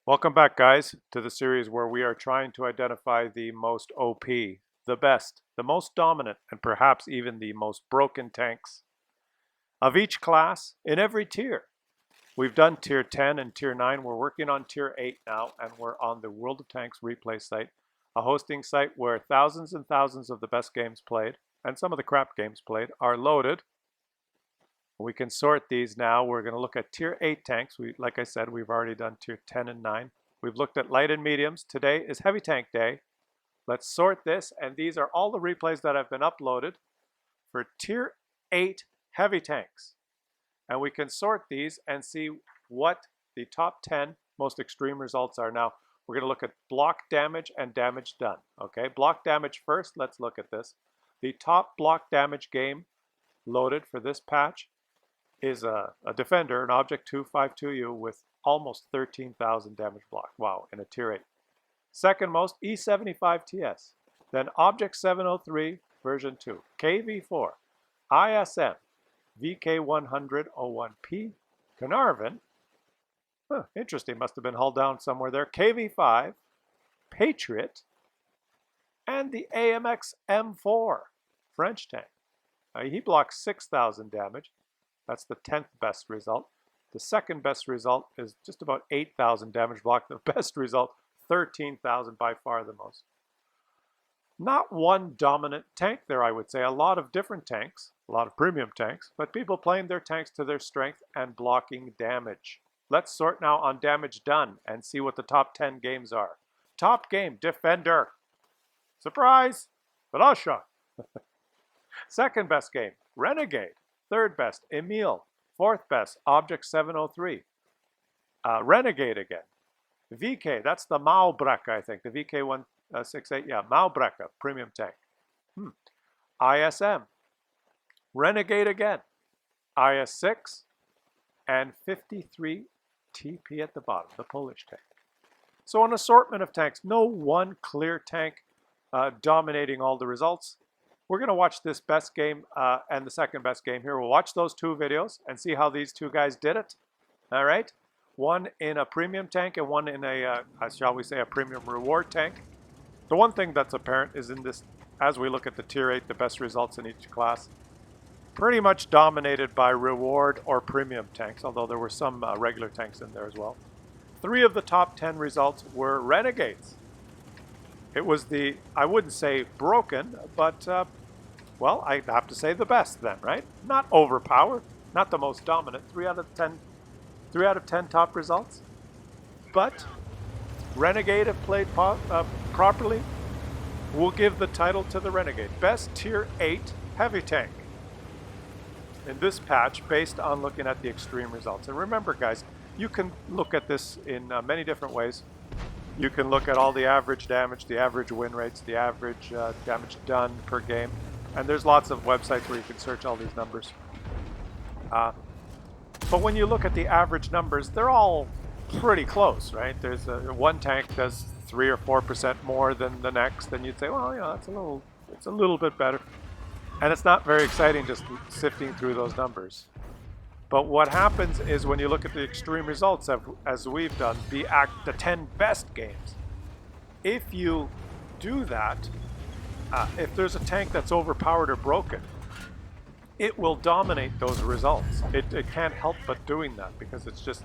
Welcome back, guys, to the series where we are trying to identify the most OP, the best, the most dominant, and perhaps even the most broken tanks of each class in every tier. We've done tier 10 and tier 9. We're working on tier 8 now, and we're on the World of Tanks replay site, a hosting site where thousands and thousands of the best games played, and some of the crap games played, are loaded. We can sort these now. We're going to look at tier 8 tanks. Like I said, we've already done tier 10 and 9. We've looked at light and mediums. Today is heavy tank day. Let's sort this, and these are all the replays that have been uploaded for tier 8 heavy tanks. And we can sort these and see what the top 10 most extreme results are. Now, we're going to look at block damage and damage done. Okay, block damage first. Let's look at this. The top block damage game loaded for this patch is a Defender, an Object 252U with almost 13,000 damage block. Wow, in a tier 8. Second most, E75TS. Then Object 703 version 2. KV4. ISM. VK100-01P. Carnarvon. Interesting, must have been hulled down somewhere there. KV5. Patriot. And the AMX M4 French tank. He blocks 6,000 damage. That's the 10th best result. The second best result is just about 8,000 damage block. The best result, 13,000, by far the most. Not one dominant tank there, I would say. A lot of different tanks, a lot of premium tanks, but people playing their tanks to their strength and blocking damage. Let's sort now on damage done and see what the top 10 games are. Top game, Defender. Surprise! Russia. Second best game, Renegade. Third best, Emile. Fourth best, Object 703. Renegade again. VK, that's the Maubrecker, I think. The VK168, yeah, Maubrecker, premium tank. ISM. Renegade again. IS6. And 53 TP at the bottom, the Polish tank. So an assortment of tanks. No one clear tank dominating all the results. We're going to watch this best game and the second best game here. We'll watch those two videos and see how these two guys did it. All right? One in a premium tank and one in a, shall we say, a premium reward tank. The one thing that's apparent is in this, as we look at the tier 8, the best results in each class, pretty much dominated by reward or premium tanks, although there were some regular tanks in there as well. 3 of the top 10 results were Renegades. It was the, I wouldn't say broken, but, well, I have to say the best then, right? Not overpowered, not the most dominant. 3 out of 10 top results. But Renegade, if played properly, will give the title to the Renegade. Best tier 8 heavy tank in this patch based on looking at the extreme results. And remember, guys, you can look at this in many different ways. You can look at all the average damage, the average win rates, the average damage done per game. And there's lots of websites where you can search all these numbers. But when you look at the average numbers, they're all pretty close, right? There's one tank does 3 or 4% more than the next, and you'd say, well, yeah, it's a little bit better. And it's not very exciting just sifting through those numbers. But what happens is when you look at the extreme results, as we've done, the 10 best games, if you do that, if there's a tank that's overpowered or broken, it will dominate those results. It can't help but doing that because it's just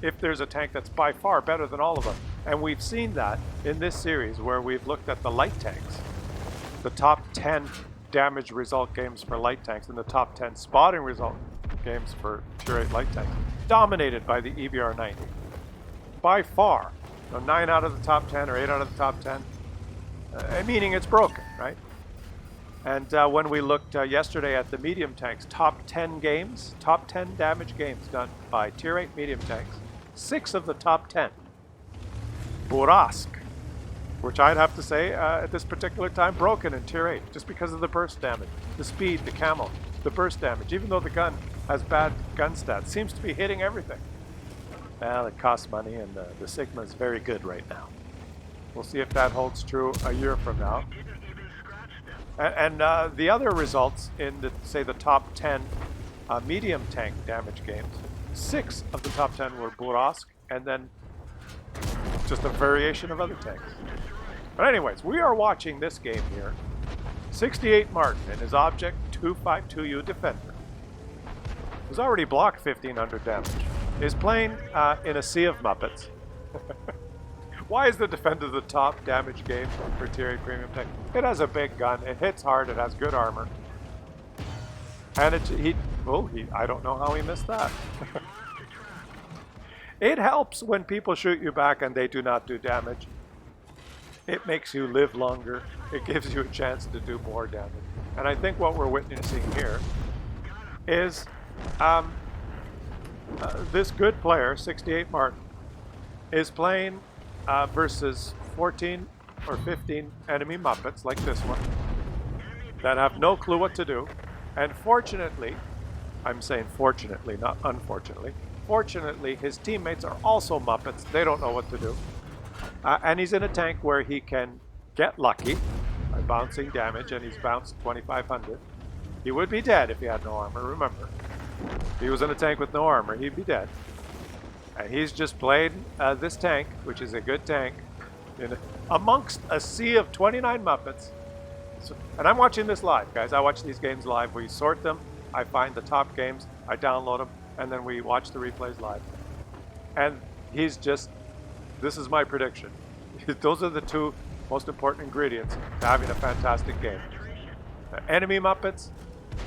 if there's a tank that's by far better than all of them. And we've seen that in this series where we've looked at the light tanks, the top 10 damage result games for light tanks and the top 10 spotting result games for tier 8 light tanks, dominated by the EBR-90. By far. So 9 out of the top 10 or 8 out of the top 10, meaning it's broken, right? And when we looked yesterday at the medium tanks, top 10 games, top 10 damage games done by tier 8 medium tanks, 6 of the top 10. Burask, which I'd have to say at this particular time broken in tier 8 just because of the burst damage, the speed, the camo, the burst damage, even though the gun has bad gun stats, seems to be hitting everything. Well, it costs money and the Sigma is very good right now. We'll see if that holds true a year from now. And the other results in, say, the top 10 medium tank damage games, 6 of the top 10 were Burask, and then just a variation of other tanks. But anyways, we are watching this game here. 68 Martin and his object 252U Defender, who's already blocked 1500 damage, is playing in a sea of Muppets. Why is the Defender the top damage game for Tier 8 Premium Tank? It has a big gun, it hits hard, it has good armor. And I don't know how he missed that. It helps when people shoot you back and they do not do damage. It makes you live longer. It gives you a chance to do more damage. And I think what we're witnessing here is this good player, 68 Martin, is playing versus 14 or 15 enemy Muppets like this one that have no clue what to do. And fortunately, I'm saying fortunately, not unfortunately, fortunately his teammates are also Muppets. They don't know what to do. And he's in a tank where he can get lucky by bouncing damage, and he's bounced 2500. He would be dead if he had no armor, remember. If he was in a tank with no armor, he'd be dead. And he's just played this tank, which is a good tank, amongst a sea of 29 Muppets. So, and I'm watching this live, guys. I watch these games live. We sort them. I find the top games. I download them. And then we watch the replays live. And he's just... This is my prediction. Those are the two most important ingredients to having a fantastic game. Enemy Muppets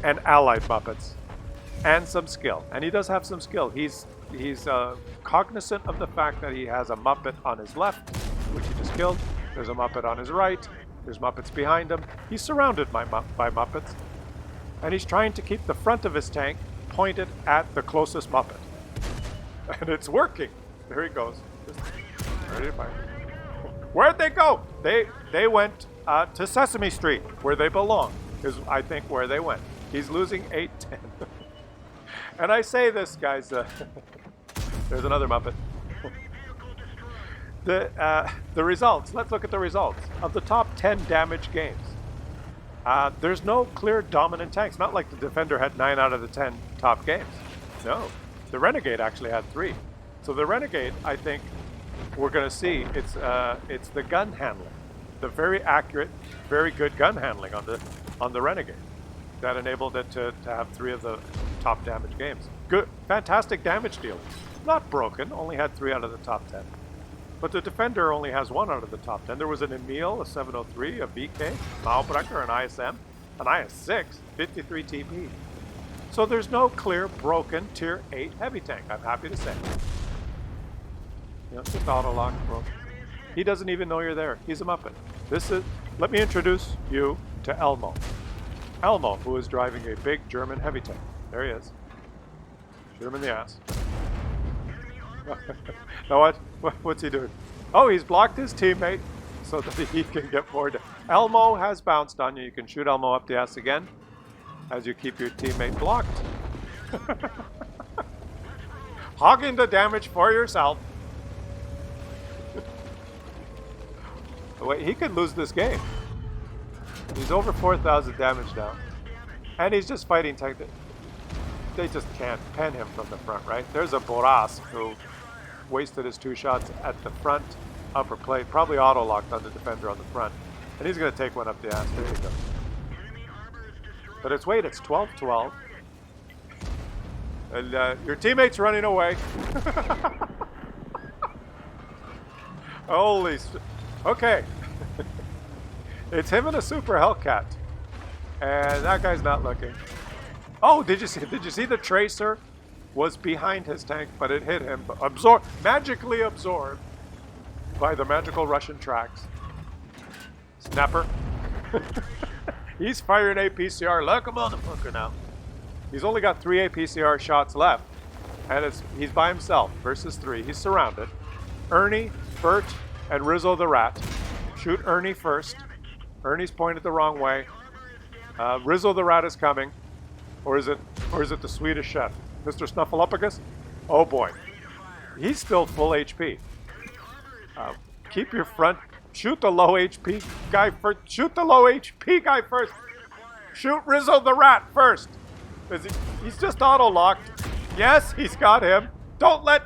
and allied Muppets. And some skill. And he does have some skill. He's cognizant of the fact that he has a Muppet on his left, which he just killed. There's a Muppet on his right. There's Muppets behind him. He's surrounded by Muppets. And he's trying to keep the front of his tank pointed at the closest Muppet. And it's working. There he goes. Ready to fire. Where'd they go? They went to Sesame Street, where they belong, is I think where they went. He's losing 8-10. And I say this, guys. There's another Muppet. The results. Let's look at the results of the top 10 damage games. There's no clear dominant tanks. Not like the Defender had 9 out of the 10 top games. No. The Renegade actually had 3. So the Renegade, I think, we're going to see it's the gun handling, the very accurate, very good gun handling on the Renegade that enabled it to have 3 of the top damage games. Good, fantastic damage dealing. Not broken, only had 3 out of the top 10. But the Defender only has 1 out of the top 10. There was an Emil, a 703, a BK, Malbrecher, an ISM, an IS-6, 53 TP. So there's no clear broken Tier 8 heavy tank, I'm happy to say. You know, just auto-lock, bro. He doesn't even know you're there. He's a Muppet. Let me introduce you to Elmo. Elmo, who is driving a big German heavy tank. There he is. Shoot him in the ass. Now what's he doing? Oh, he's blocked his teammate so that he can get more. Elmo has bounced on you. You can shoot Elmo up the ass again as you keep your teammate blocked. Hogging the damage for yourself. Wait, he could lose this game. He's over 4,000 damage now. And he's just fighting tank. They just can't pen him from the front, right? There's a Boras who wasted his 2 shots at the front upper plate, probably auto-locked on the Defender on the front. And he's going to take one up the ass. There you go. But it's 12-12. And your teammate's running away. Holy... Okay. It's him and a Super Hellcat. And that guy's not looking. Oh, did you see the Tracer was behind his tank, but it hit him, magically absorbed by the magical Russian tracks. Snapper. He's firing APCR. Look, motherfucker now. He's only got 3 APCR shots left. And he's by himself versus 3. He's surrounded. Ernie, Bert, and Rizzo the Rat. Shoot Ernie first. Ernie's pointed the wrong way. Rizzo the Rat is coming. Or is it the Swedish chef? Mr. Snuffleupagus? Oh boy. He's still full HP. Keep your front. Shoot the low HP guy first. Shoot the low HP guy first. Shoot Rizzo the Rat first. He's just auto-locked. Yes, he's got him. Don't let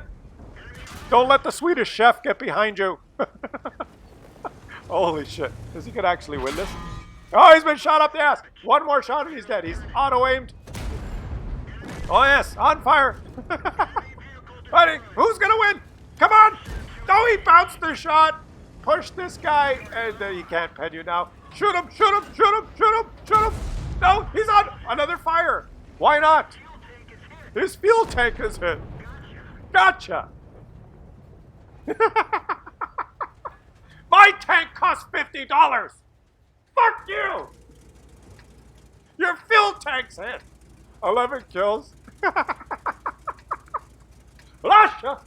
the Swedish chef get behind you. Holy shit. Is he going to actually win this? Oh, he's been shot up the ass. One more shot and he's dead. He's auto-aimed. Oh, yes. On fire. Buddy, who's going to win? Come on. No, he bounced the shot. Push this guy. And he can't pen you now. Shoot him, shoot him, shoot him, shoot him, shoot him. No, he's on another fire. Why not? His fuel tank is hit. Gotcha. My tank costs $50. Fuck you. Your fuel tank's hit. 11 kills. Russia.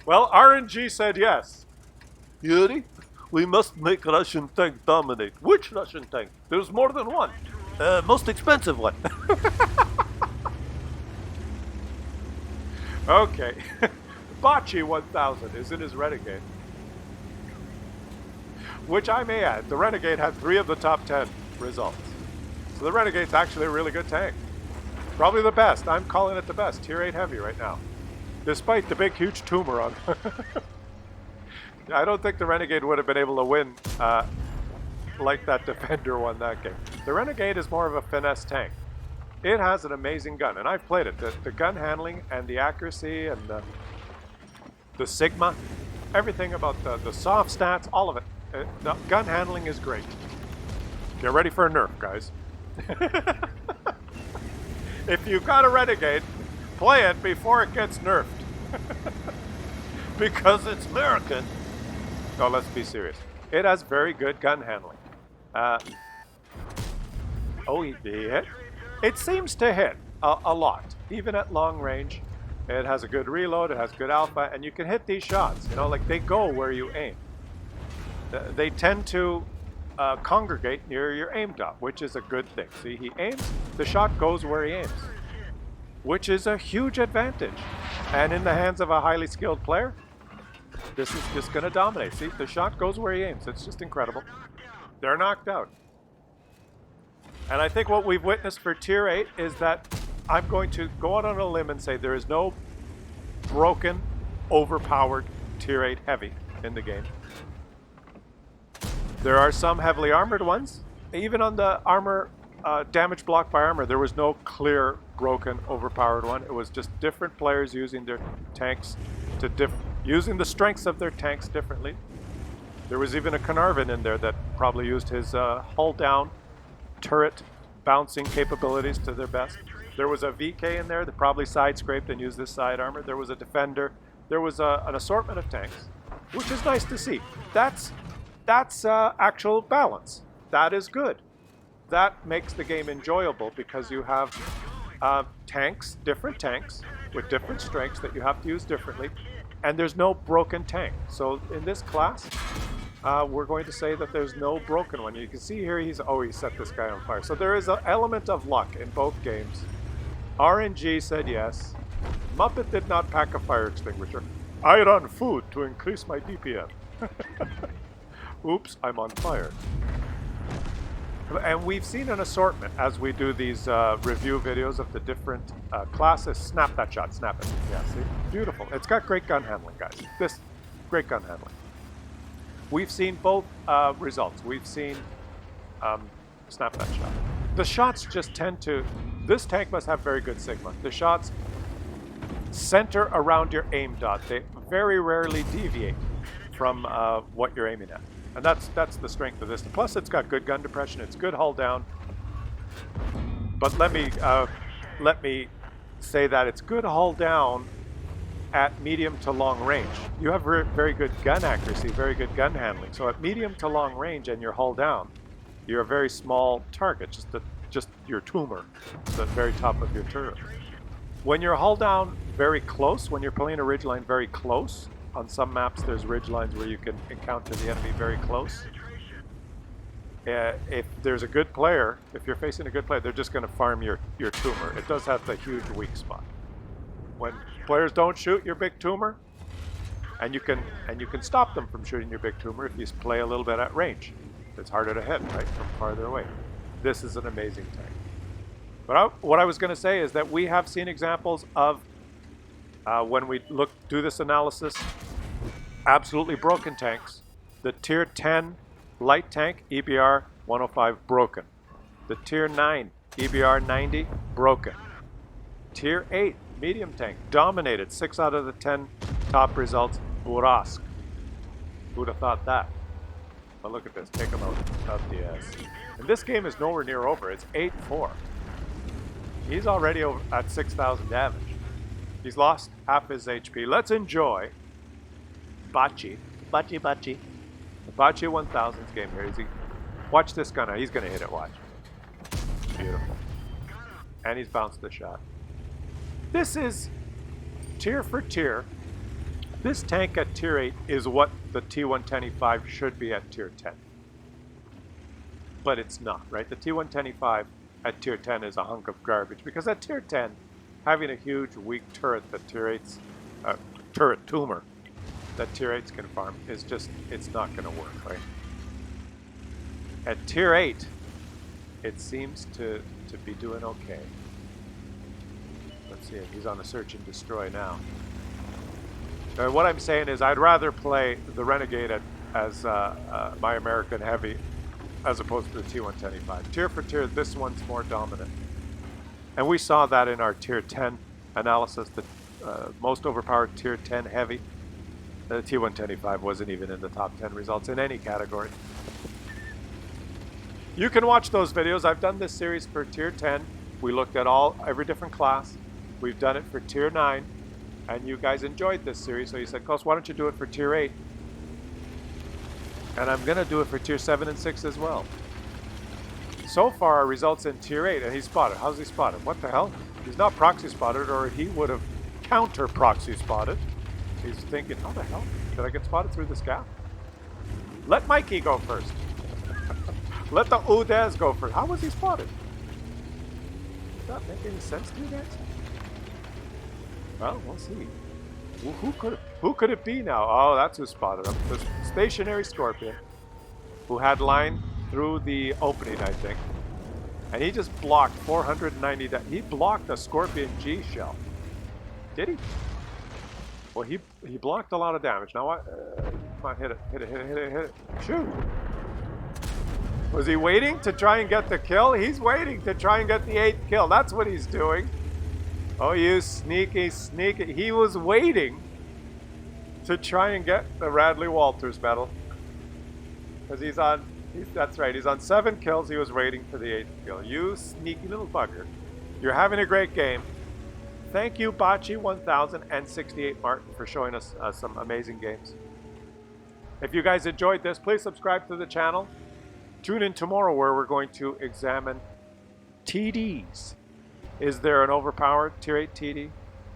Well, RNG said yes. Yuri, we must make Russian tank dominate. Which Russian tank? There's more than one. Most expensive one. Okay. Bocce 1000 is in his Renegade. Which I may add, the Renegade had 3 of the top 10 results. So the Renegade's actually a really good tank. Probably the best. I'm calling it the best. Tier 8 heavy right now. Despite the big, huge tumor on. I don't think the Renegade would have been able to win like that Defender won that game. The Renegade is more of a finesse tank. It has an amazing gun, and I've played it. The gun handling and the accuracy and the Sigma, everything about the soft stats, all of it. The gun handling is great. Get ready for a nerf, guys. If you've got a Renegade, play it before it gets nerfed. Because it's American. No, let's be serious. It has very good gun handling. Oh, he hit? It seems to hit a lot, even at long range. It has a good reload, it has good alpha, and you can hit these shots. You know, like they go where you aim. They tend to congregate near your aim dot, which is a good thing. See, he aims, the shot goes where he aims, which is a huge advantage. And in the hands of a highly skilled player, this is just going to dominate. See, the shot goes where he aims. It's just incredible. They're knocked out. And I think what we've witnessed for Tier 8 is that I'm going to go out on a limb and say there is no broken, overpowered Tier 8 heavy in the game. There are some heavily armored ones. Even on the armor, damage blocked by armor, there was no clear, broken, overpowered one. It was just different players using their tanks to using the strengths of their tanks differently. There was even a Carnarvon in there that probably used his hull down, turret bouncing capabilities to their best. There was a VK in there that probably side scraped and used this side armor. There was a Defender. There was an assortment of tanks, which is nice to see. That's actual balance. That is good. That makes the game enjoyable because you have tanks, different tanks with different strengths that you have to use differently, and there's no broken tank. So in this class, we're going to say that there's no broken one. You can see here he set this guy on fire. So there is an element of luck in both games. RNG said yes. Muppet did not pack a fire extinguisher. I run food to increase my DPM. Oops, I'm on fire. And we've seen an assortment as we do these review videos of the different classes. Snap that shot, snap it. Yeah, see? Beautiful. It's got great gun handling, guys. This, great gun handling. We've seen both results. We've seen snap that shot. The shots just tend to, this tank must have very good Sigma. The shots center around your aim dot. They very rarely deviate from what you're aiming at. And that's the strength of this. Plus, it's got good gun depression. It's good hull down. But let me say that it's good hull down at medium to long range. You have very good gun accuracy, very good gun handling. So at medium to long range and you're hull down, you're a very small target, just your tumor, the very top of your turret. When you're hull down very close, when you're playing a ridgeline very close, on some maps there's ridgelines where you can encounter the enemy very close. If there's a good player, if you're facing a good player, they're just going to farm your tumor. It does have the huge weak spot. When players don't shoot your big tumor, and you can stop them from shooting your big tumor if you play a little bit at range. It's harder to hit, right, from farther away. This is an amazing tank. But what I was going to say is that we have seen examples of, when we do this analysis, absolutely broken tanks. The Tier 10 light tank, EBR 105, broken. The Tier 9, EBR 90, broken. Tier 8 medium tank, dominated 6 out of the 10 top results, Urask. Who'd have thought that? But look at this, take him out the ass. And this game is nowhere near over, it's 8-4. He's already over at 6,000 damage. He's lost half his HP. Let's enjoy Bachi. The Bachi 1000's game here. Watch this gunner. He's going to hit it, watch. Beautiful. And he's bounced the shot. This is tier for tier. This tank at tier 8 is what the T110E5 should be at tier 10. But it's not, right? The T110E5 at tier 10 is a hunk of garbage because at tier 10, having a huge weak turret that tier 8's turret tumor that tier 8's can farm is just, it's not going to work, right? At tier 8, it seems to be doing okay. Let's see, he's on a search and destroy now. What I'm saying is I'd rather play the Renegade as my American Heavy as opposed to the T110E5. Tier for tier, this one's more dominant. And we saw that in our tier 10 analysis, the most overpowered tier 10 heavy. The T110E5 wasn't even in the top 10 results in any category. You can watch those videos. I've done this series for tier 10. We looked at every different class. We've done it for tier 9. And you guys enjoyed this series, so you said, Klaus, why don't you do it for tier 8? And I'm going to do it for tier 7 and 6 as well. So far, our results in tier 8, and he's spotted. How's he spotted? What the hell? He's not proxy spotted, or he would have counter proxy spotted. He's thinking, how the hell? Did I get spotted through this gap? Let Mikey go first. Let the Udez go first. How was he spotted? Does that make any sense to you guys? Well, we'll see. Who could it be now? Oh, that's who spotted him. The stationary Scorpion, who had line through the opening, I think. And he just blocked 490. He blocked a Scorpion G shell. Did he? Well, he blocked a lot of damage. Now what? Come on, hit it. Shoot! Was he waiting to try and get the kill? He's waiting to try and get the 8th kill. That's what he's doing. Oh, you sneaky. He was waiting to try and get the Radley Walters medal. Because that's right, he's on 7 kills. He was waiting for the 8th kill. You sneaky little bugger. You're having a great game. Thank you, Bachi 1000 and 68 Martin, for showing us some amazing games. If you guys enjoyed this, please subscribe to the channel. Tune in tomorrow where we're going to examine TDs. Is there an overpowered tier 8 TD?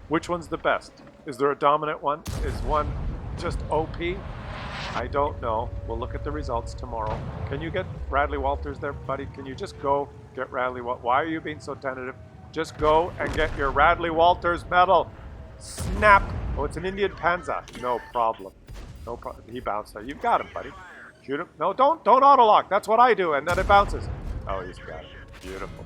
Which one's the best? Is there a dominant one? Is one just OP? I don't know. We'll look at the results tomorrow. Can you get Radley Walters there, buddy? Can you just go get Radley Walters? Why are you being so tentative? Just go and get your Radley Walters medal. Snap. Oh, it's an Indian Panzer. No problem. No problem. He bounced there. You've got him, buddy. Shoot him. No, don't auto-lock. That's what I do, and then it bounces. Oh, he's got it. Beautiful.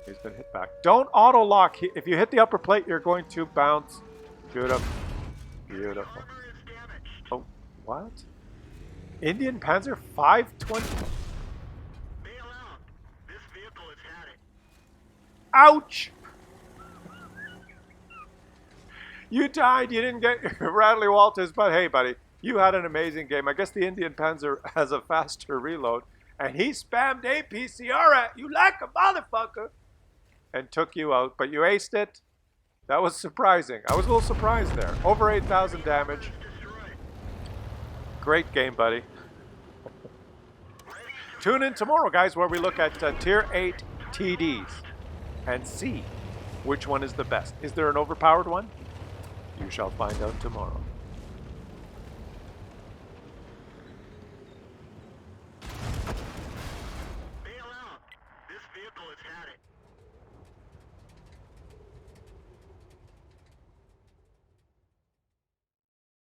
He's been hit back. Don't auto-lock. If you hit the upper plate, you're going to bounce. Shoot him. Beautiful. Oh, what? Indian Panzer 520. Ouch! You died. You didn't get your Radley Walters, but hey, buddy, you had an amazing game. I guess the Indian Panzer has a faster reload, and he spammed APCR at you like a motherfucker and took you out, but you aced it. That was surprising. I was a little surprised there. Over 8,000 damage. Great game, buddy. Tune in tomorrow, guys, where we look at tier 8 TDs and see which one is the best. Is there an overpowered one? You shall find out tomorrow.